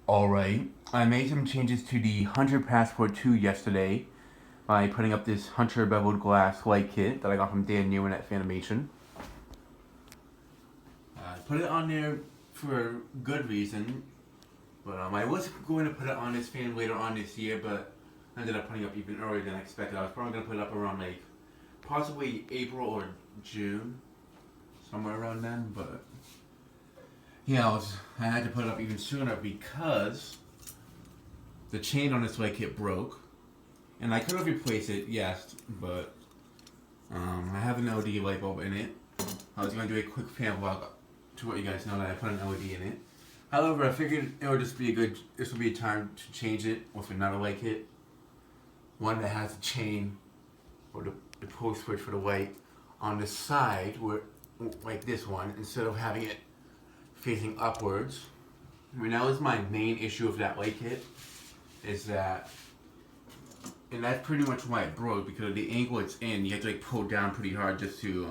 Alright, I made some changes to the Hunter Passport 2 yesterday by putting up this Hunter Beveled glass light kit that I got from Dan Neuman at Fanimation. I put it on there for a good reason, but I was going to put it on this fan later on this year, but I ended up putting it up even earlier than expected. I was probably going to put it up around like possibly April or June, somewhere around then, but yeah, I had to put it up even sooner because the chain on this light kit broke, and I could have replaced it, yes, but I have an LED light bulb in it. I was going to do a quick fan vlog to let you guys know that I put an LED in it. However, I figured it would just be this would be a time to change it with another light kit. One that has a chain or the pull switch for the light on the side, where, like this one, instead of having it facing upwards. I mean, that was my main issue with that light kit, is that, and that's pretty much why it broke, because of the angle it's in, you have to like pull down pretty hard just to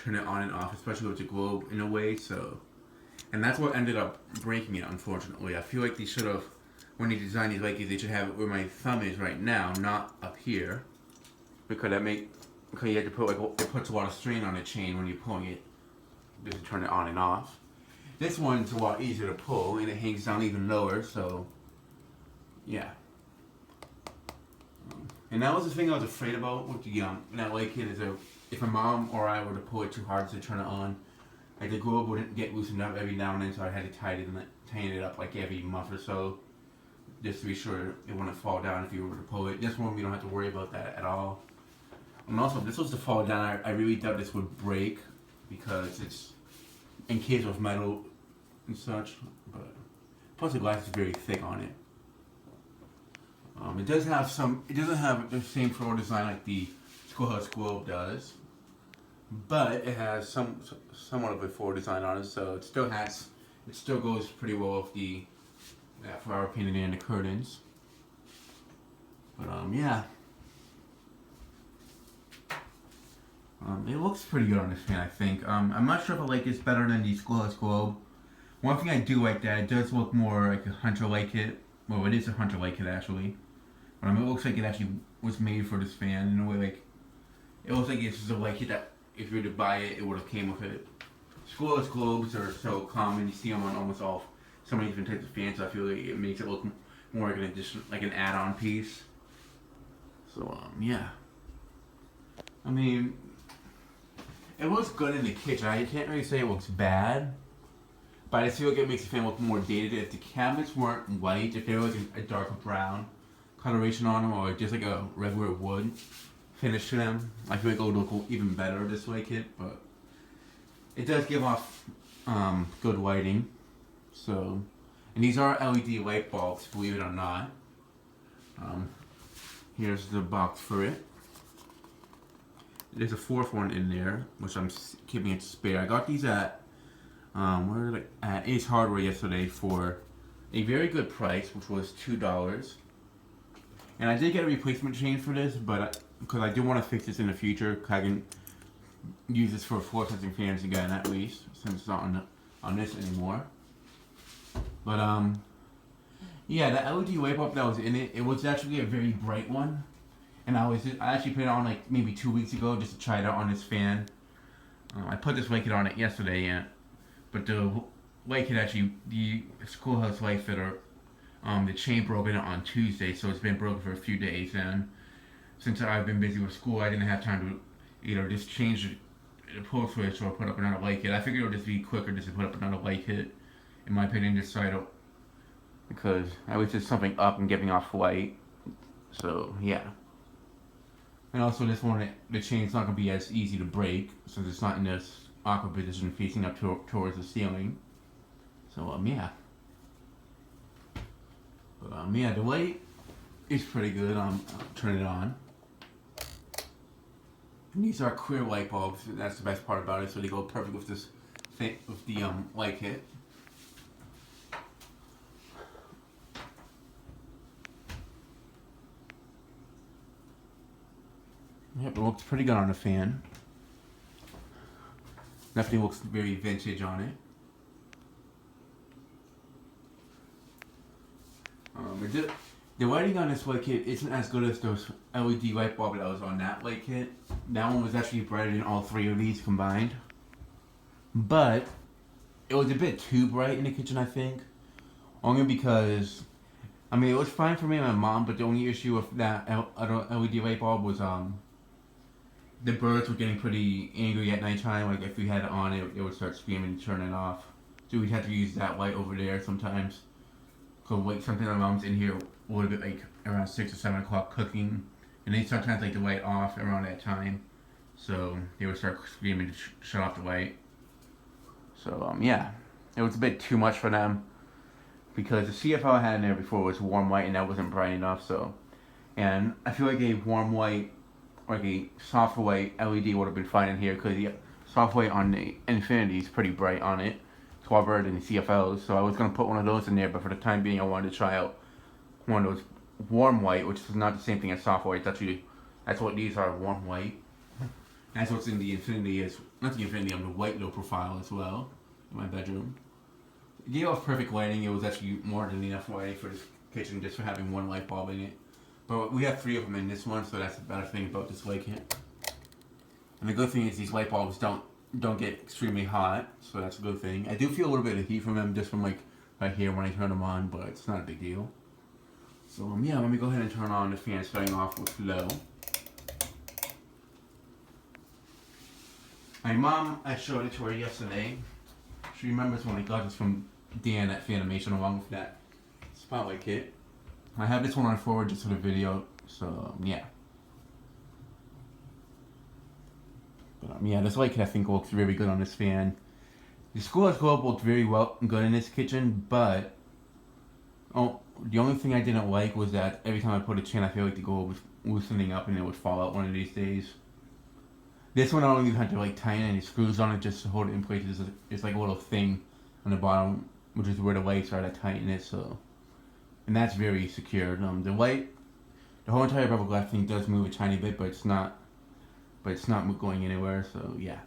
turn it on and off, especially with the globe in a way, so. And that's what ended up breaking it, unfortunately. I feel like they should have, when they designed these light kits, they should have it where my thumb is right now, not up here. Because you have to put, like, it puts a lot of strain on the chain when you're pulling it, just to turn it on and off. This one's a lot easier to pull, and it hangs down even lower, so, yeah. And that was the thing I was afraid about with the that light kit, is that if my mom or I were to pull it too hard to turn it on, like the globe wouldn't get loosened up every now and then, so I had to tighten it up like every month or so, just to be sure it wouldn't fall down if you were to pull it. This one we don't have to worry about that at all. And also, if this was to fall down, I really thought this would break, because it's encased with metal and such, but plus the glass is very thick on it. It doesn't have the same floral design like the Schoolhouse Globe does, but it has somewhat of a floral design on it, so it still goes pretty well with that flower painted in the curtains. But yeah. It looks pretty good on this fan, I think. I'm not sure if I like this better than the Schoolhouse Globe. One thing I do like that it does look more like a Hunter light kit. Well, it is a Hunter light kit actually. But it looks like it actually was made for this fan in a way. Like, it looks like it's just a light kit that if you were to buy it, it would have came with it. Schoolhouse Globes are so common; you see them on almost so many different types of fans. So I feel like it makes it look more like an addition, like an add-on piece. So yeah. I mean, it looks good in the kitchen. I can't really say it looks bad, but I feel like it makes the fan look more dated. If the cabinets weren't white, if they were like a darker brown coloration on them, or just like a regular wood finish to them, I feel like it would look even better this light kit. But it does give off good lighting. So, and these are LED light bulbs, believe it or not. Here's the box for it. There's a fourth one in there, which I'm keeping it spare. I got these at at Ace Hardware yesterday for a very good price, which was $2. And I did get a replacement chain for this, but because I do want to fix this in the future, I can use this for floor sensing fans again, at least, since it's not on this anymore. But yeah, the LED light bulb that was in it, it was actually a very bright one. And I actually put it on like maybe 2 weeks ago just to try it out on this fan. I put this light kit on it yesterday, but the light kit actually, the Schoolhouse light fitter, the chain broke in it on Tuesday, so it's been broken for a few days. And since I've been busy with school, I didn't have time to either just change the pull switch or put up another light kit. I figured it would just be quicker just to put up another light kit, in my opinion, just so I don't, because I was just something up and giving off light. So yeah. And also this one, the chain's not going to be as easy to break, since it's not in this awkward position facing up towards the ceiling. So yeah. But yeah, the light is pretty good. I'll turn it on. And these are clear light bulbs. That's the best part about it. So they go perfect with this thing, with the light kit. Yep, it looks pretty good on the fan. Definitely looks very vintage on it. The lighting on this light kit isn't as good as those LED light bulb that was on that light kit. That one was actually brighter than all three of these combined. But it was a bit too bright in the kitchen, I think. Only because, I mean, it was fine for me and my mom, but the only issue with that LED light bulb was the birds were getting pretty angry at nighttime. Like if we had it on, it would start screaming and turn it off. So we'd have to use that light over there sometimes. So like something my mom's in here a little bit like around 6 or 7 o'clock cooking, and they sometimes like the light off around that time. So they would start screaming to shut off the light. So yeah, it was a bit too much for them because the CFL I had in there before was warm white and that wasn't bright enough. So, and I feel like a warm white, like a soft white LED would have been fine in here because the soft white on the Infinity is pretty bright on it. It's far better than the CFLs. So I was gonna put one of those in there, but for the time being, I wanted to try out one of those warm white, which is not the same thing as soft white. It's actually, that's what these are, warm white. That's what's in the Infinity, is not the Infinity, the white low profile as well in my bedroom. It gave off perfect lighting. It was actually more than enough lighting for this kitchen just for having one light bulb in it. But we have 3 of them in this one, so that's the better thing about this light kit. And the good thing is these light bulbs don't get extremely hot, so that's a good thing. I do feel a little bit of heat from them just from like right here when I turn them on, but it's not a big deal. So yeah, let me go ahead and turn on the fan, starting off with low. My mom, I showed it to her yesterday. She remembers when I got this from Dan at Fanimation along with that spotlight kit. I have this one on forward just for the video, so yeah. But yeah, this light kit I think looks very good on this fan. The schoolhouse globe looked very well good in this kitchen, but the only thing I didn't like was that every time I put a chain, I feel like the globe was loosening up and it would fall out one of these days. This one I don't even have to like tighten any screws on it just to hold it in place. It's like a little thing on the bottom, which is where the lights are to tighten it. So, and that's very secured. The whole entire bevel glass thing does move a tiny bit, but it's not going anywhere. So yeah.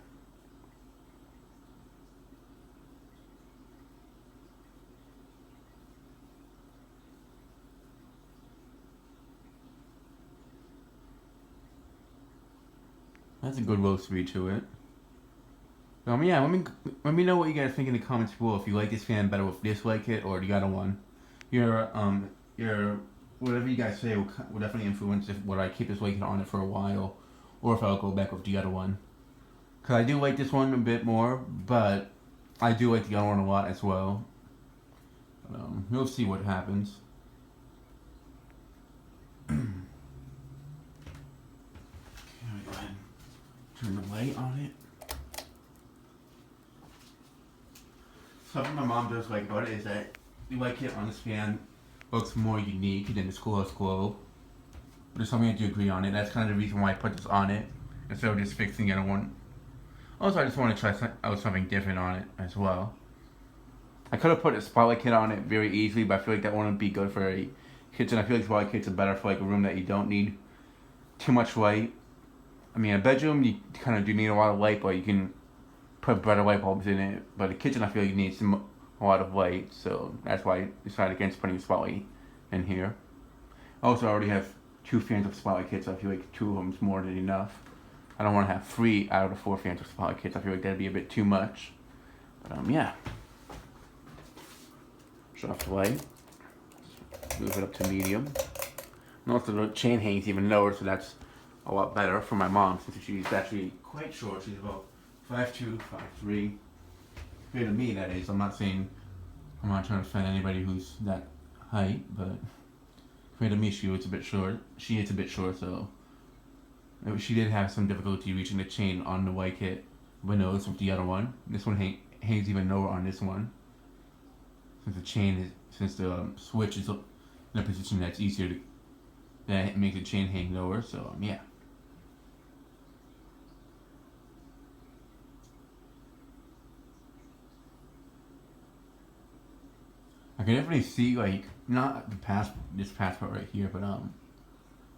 That's a good low speed to it. Yeah, let me know what you guys think in the comments below. If you like this fan better with this light kit or the other one. Your whatever you guys say will definitely influence if whether I keep this light kit on it for a while, or if I'll go back with the other one. Cause I do like this one a bit more, but I do like the other one a lot as well. We'll see what happens. Turn the light on it. Something my mom does like about it is that the light kit on this fan looks more unique than the schoolhouse globe. But there's something I do agree on it. That's kind of the reason why I put this on it instead of just fixing the other one. Also, I just want to try out something different on it as well. I could have put a spotlight kit on it very easily, but I feel like that wouldn't be good for a kitchen. I feel like spotlight kits are better for like a room that you don't need too much light. I mean, a bedroom, you kind of do need a lot of light, but you can put better light bulbs in it. But a kitchen, I feel like you need a lot of light, so that's why I decided against putting a spotlight in here. Also, I already have 2 fans of spotlight kits, so I feel like 2 of them is more than enough. I don't want to have 3 out of the 4 fans of spotlight kits. I feel like that'd be a bit too much. But yeah. Shut off the light. Move it up to medium. And also the chain hangs even lower, so that's a lot better for my mom since she's actually quite short. She's about 5'2", 5'3". Compared to me, that is. I'm not trying to offend anybody who's that height, but compared to me, she is a bit short. So she did have some difficulty reaching the chain on the white kit windows with the other one. This one hangs even lower on this one. Since the switch is in a position that's easier to, that makes the chain hang lower. So yeah. I can definitely see like not this past part right here, but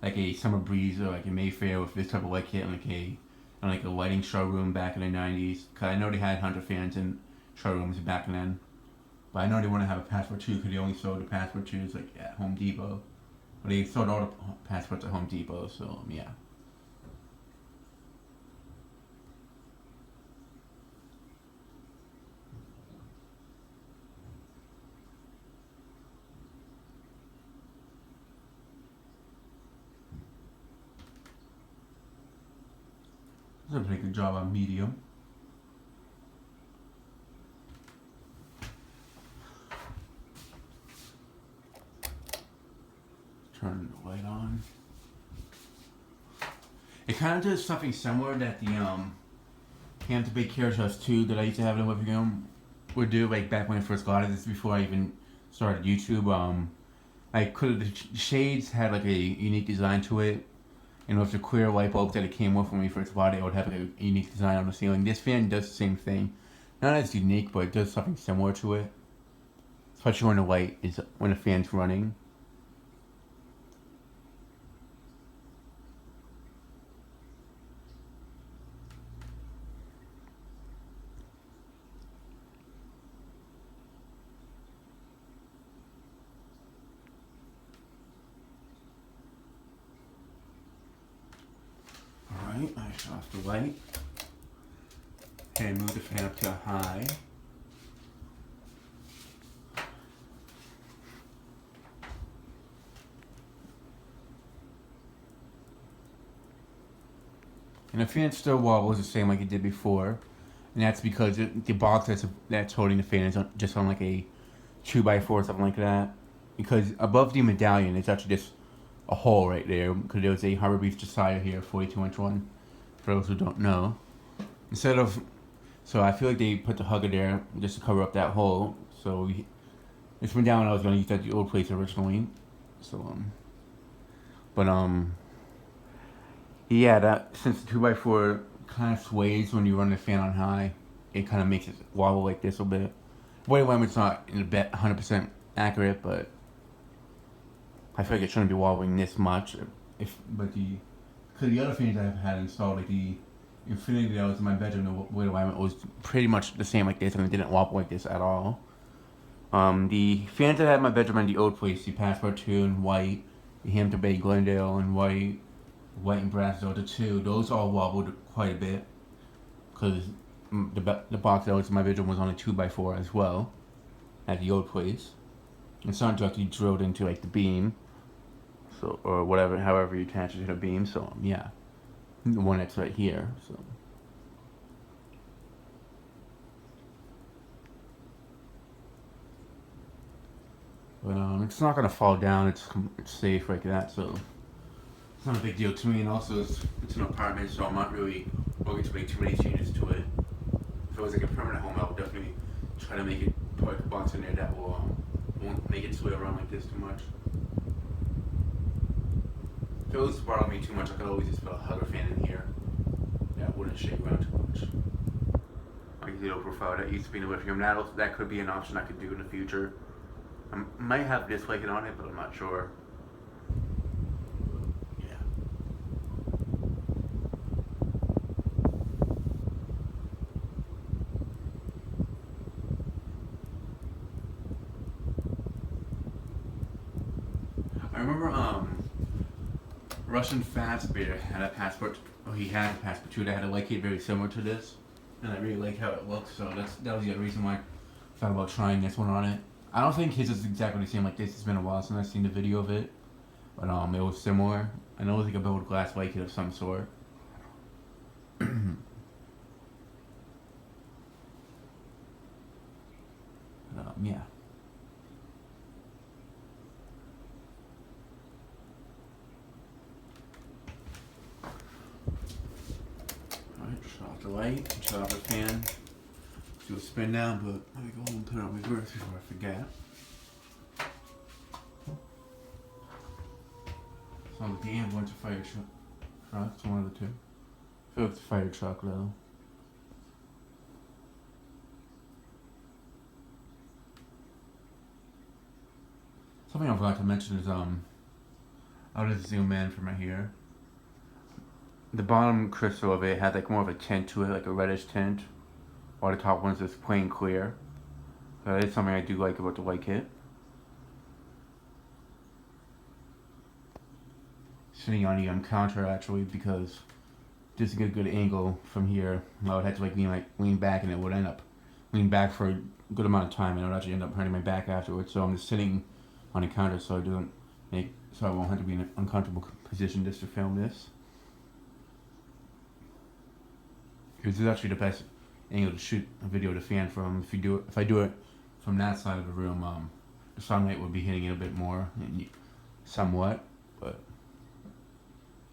like a summer breeze or like a Mayfair with this type of light kit and like a lighting showroom back in the 90s. Cause I know they had Hunter fans in showrooms back then. But I know they want to have a Passport 2 because they only sold the Passport 2s like at Home Depot. But they sold all the Passports at Home Depot, so yeah. Does a pretty good job on medium. Turn the light on. It kind of does something similar that the Ham to Bake Carrot House 2 that I used to have in the living room would do, like back when I first got it. This is before I even started YouTube. The shades had like a unique design to it. And with the clear light bulb that it came with when we first bought it, it would have like a unique design on the ceiling. This fan does the same thing. Not as unique, but it does something similar to it. Especially when the fan's running. Alright, I shut off the light. And move the fan up to high. And the fan still wobbles the same like it did before. And that's because the box that's holding the fan is just on like a 2x4 or something like that. Because above the medallion, it's actually just a hole right there. Because there was a Harbor Beach Josiah here, 42-inch one. For those who don't know. So I feel like they put the hugger there just to cover up that hole. So this medallion I was going to use at the old place originally. So, yeah, that since the 2x4 kind of sways when you run the fan on high, it kind of makes it wobble like this a bit. Weight limit's not in a bit 100% accurate, but I feel like it shouldn't be wobbling this much. Because the other fans I've had installed, like the Infinity that was in my bedroom, the weight alignment was pretty much the same like this, and it didn't wobble like this at all. The fans that I had in my bedroom in the old place, the Passport 2 in white, the Hampton Bay Glendale in white and brass Delta 2, those all wobbled quite a bit. Because the box that was in my bedroom was on a 2x4 as well, at the old place. It's not directly drilled into like the beam, so or whatever, however you attach it to the beam. So yeah, the one that's right here. So. But it's not gonna fall down. It's safe like that. So it's not a big deal to me. And also it's an apartment, so I'm not really looking to make too many changes to it. If it was like a permanent home, I would definitely try to make it put a box in there that won't make it sway around like this too much. If it was bothering me too much, I could always just put a hugger fan in here. That wouldn't shake around too much. Like the low profile that used to be in the living room. That could be an option I could do in the future. I might have this light on it, but I'm not sure. Yeah. I remember Russian Fastbear had a Passport. Oh, he had a Passport 2 that had a light kit very similar to this, and I really like how it looks. So that was the other reason why I thought about trying this one on it. I don't think his is exactly the same like this. It's been a while since I've seen the video of it, but it was similar. I know it was like a beveled glass light kit of some sort. Yeah. Alright, shut off the light, shut off the fan. Do a spin down, but let me go home and put it on reverse before I forget. Sounds like the ambulance or fire truck. It's one of the two. I feel like it's a fire truck though. Something I forgot to mention is I'll just zoom in from right here. The bottom crystal of it had like more of a tint to it, like a reddish tint, while the top one's just plain clear. That is something I do like about the white kit. Sitting on the counter actually, because just to get a good angle from here, I would have to lean back, and it would end up lean back for a good amount of time, and it would actually end up hurting my back afterwards. So I'm just sitting on the counter so I won't have to be in an uncomfortable position just to film this. Because this is actually the best angle to shoot a video of the fan from. If I do it from that side of the room, the sunlight would be hitting it a bit more, somewhat, but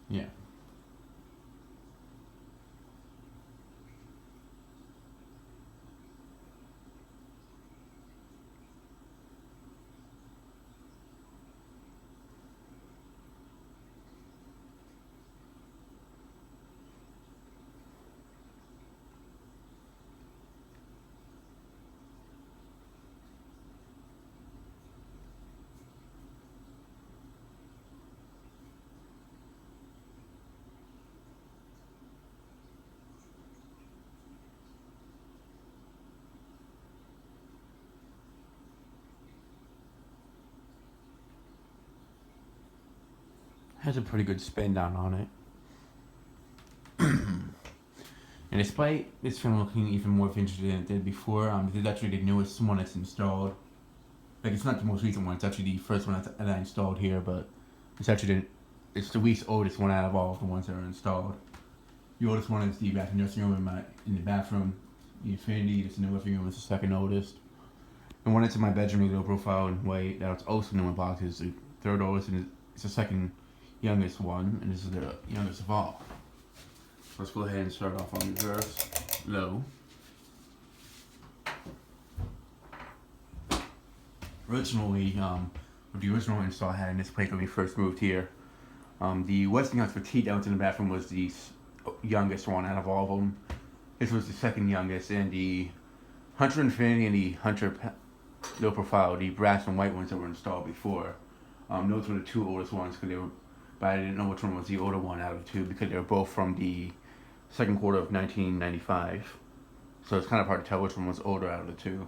yeah. Has a pretty good spin down on it. And despite this film looking even more vintage than it did before, this is actually the newest one that's installed. Like, it's not the most recent one, it's actually the first one that I installed here, but it's actually the least oldest one out of all of the ones that are installed. The oldest one is the bathroom dressing room in the bathroom. The Infinity, it's in the living room, it's the second oldest. The one that's in my bedroom, the low profile and white, that's also in the one box, is the third oldest, and it's the second youngest one, and this is the youngest of all. Let's go ahead and start off on reverse, low. Originally, the original install I had in this place when we first moved here, the Westinghouse Petite that was in the bathroom was the youngest one out of all of them. This was the second youngest, and the Hunter Infinity and the Hunter low profile, the brass and white ones that were installed before, those were the two oldest ones, but I didn't know which one was the older one out of the two because they were both from the second quarter of 1995. So it's kind of hard to tell which one was older out of the two.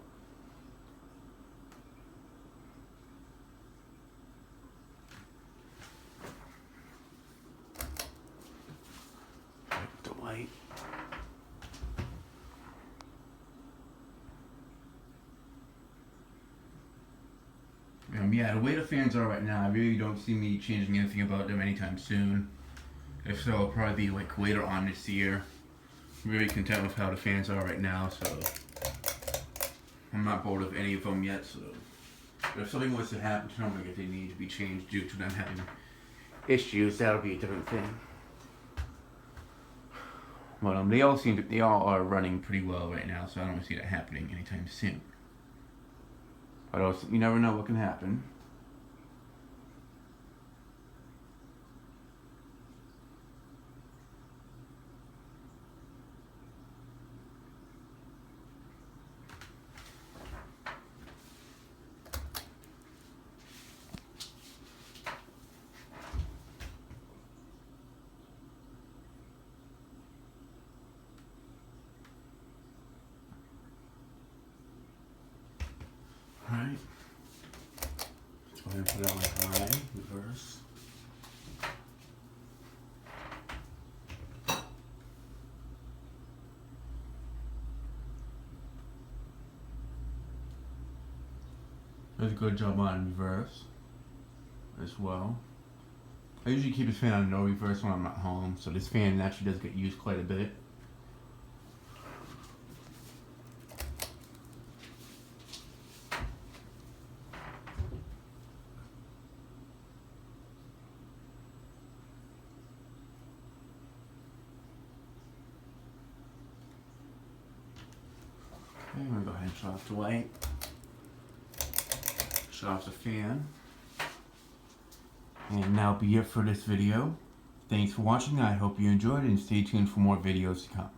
The white. Yeah, the way the fans are right now, I really don't see me changing anything about them anytime soon. If so, it'll probably be like later on this year. I'm really content with how the fans are right now, so I'm not bored of any of them yet. So if something was to happen to them, like if they need to be changed due to them having issues, that'll be a different thing. But they all are running pretty well right now, so I don't see that happening anytime soon. But also, you never know what can happen. Alright. Let's go ahead and put it on high, reverse. Does a good job on reverse as well. I usually keep this fan on no reverse when I'm not home, so this fan actually does get used quite a bit. Okay, I'm going to go ahead and shut off the light. Shut off the fan. And that'll be it for this video. Thanks for watching. I hope you enjoyed, and stay tuned for more videos to come.